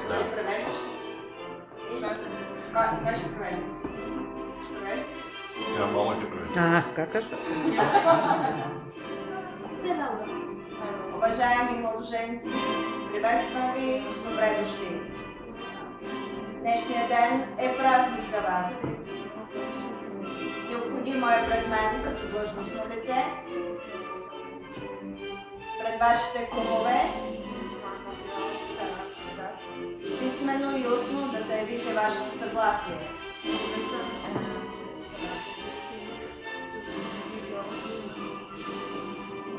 да превеждаш. Кой ще превежда? Ja, мама ще превежда. Какаш? Уважаеми младоженци, приветствам ви, добре дошли. Днешният ден е празник за вас. Необходимо е пред мен, като длъжностно лице, пред вашите кумове, писмено и устно да заявите вашето съгласие.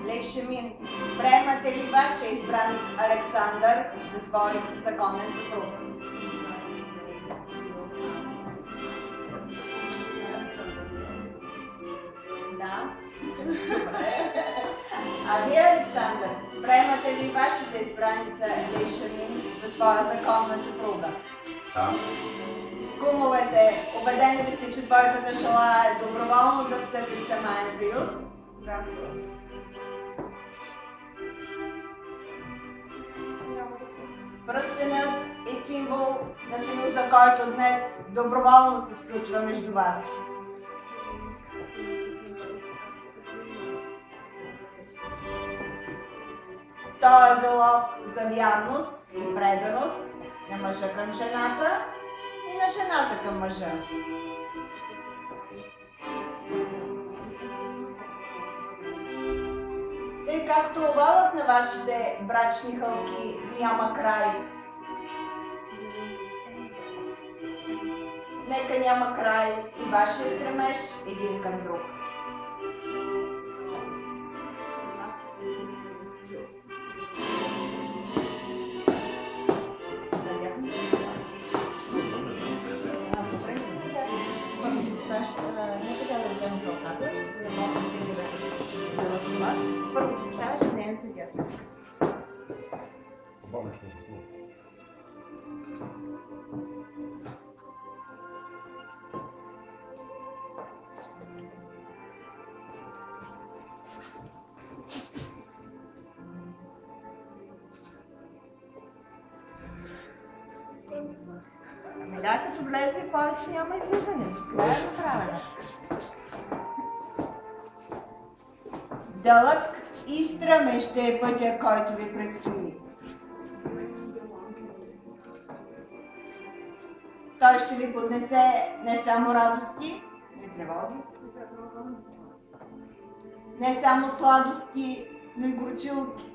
Лей Шемин, приемате ли вашия избраник Александър за свой законен съпруг? Да. А вие, Александър, приемате ли вашата избраница Лей Шемин за своя законна съпруга? Да. Кумовете, убедени ли сте, че двойката желае доброволно да встъпи в семейен съюз? Да. Пръстенът е символ на съюза, който днес доброволно се сключва между вас. Той е залог за вярност и преданост на мъжа към жената и на жената към мъжа. Тъй както овалът на вашите брачни хълки няма край, нека няма край и вашия стремеж един към друг. Нека да вземем хълката, за да можем да разумат. Първо ще поставяш нейната дясна. Обавно ще да слуха. Ами да, като влезе, повече няма излизане. За това е направена. Дълъг и стръмен ще е пътя, който ви предстои. Той ще ви поднесе не само радости, но и тревоги. Не само сладости, но и горчилки.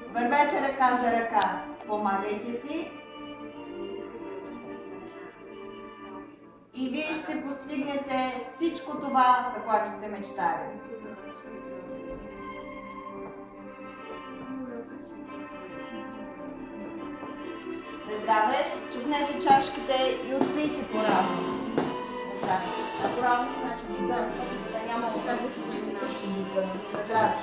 Вървете ръка за ръка, помагайте си и вие ще постигнете всичко това, за което сте мечтали. На здраве, чукнете чашките и отпийте по-равно. По-равно значи до дън, за да няма да се заключите също до дън. На здраве.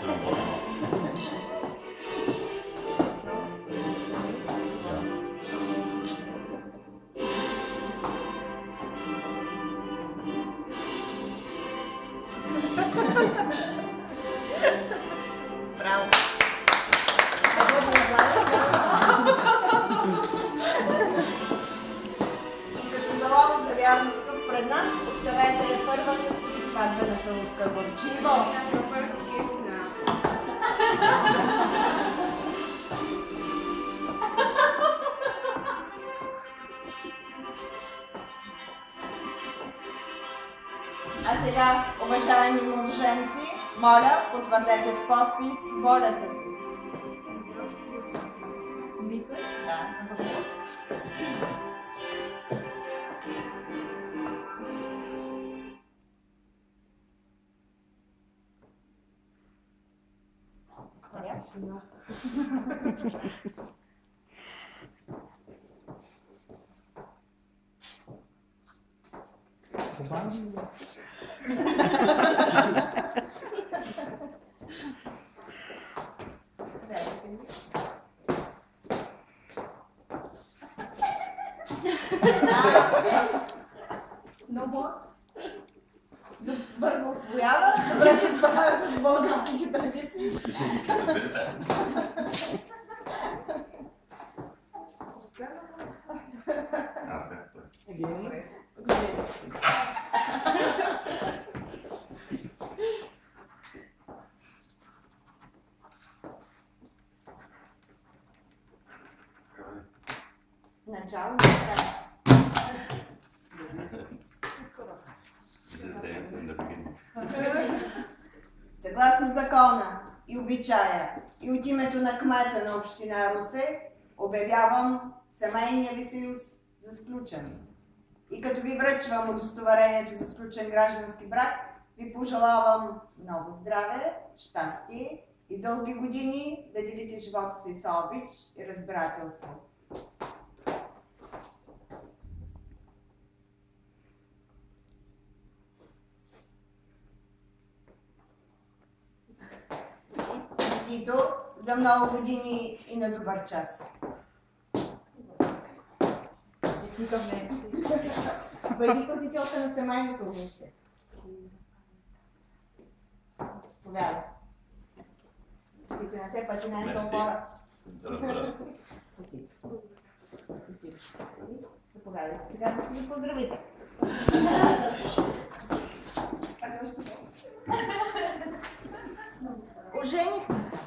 Браво! И като залог за вярност тук пред нас, оставете първата си сватбена целувка. Горчиво! А сега, уважаеми младоженци, моля, потвърдете с подпис волята си. Да, заповядайте. Бързо усвоява, добре се справя с българските традиции. начало на страх. Съгласно закона и обичая и от името на кмета на община Русе обявявам семейния ви съюз за сключен. И като ви връчвам удостоверението за сключен граждански брак, ви пожелавам много здраве, щастие и дълги години да делите живота си с обич и разбирателство. Честито за много години и на добър час. Честито ме. Бъди пазителка на семейното огнище. Повядай. Честито на теб, а ти не е толкова. Честито. Честито. Заповядайте. Сега да си ги поздравите. Оженихме се.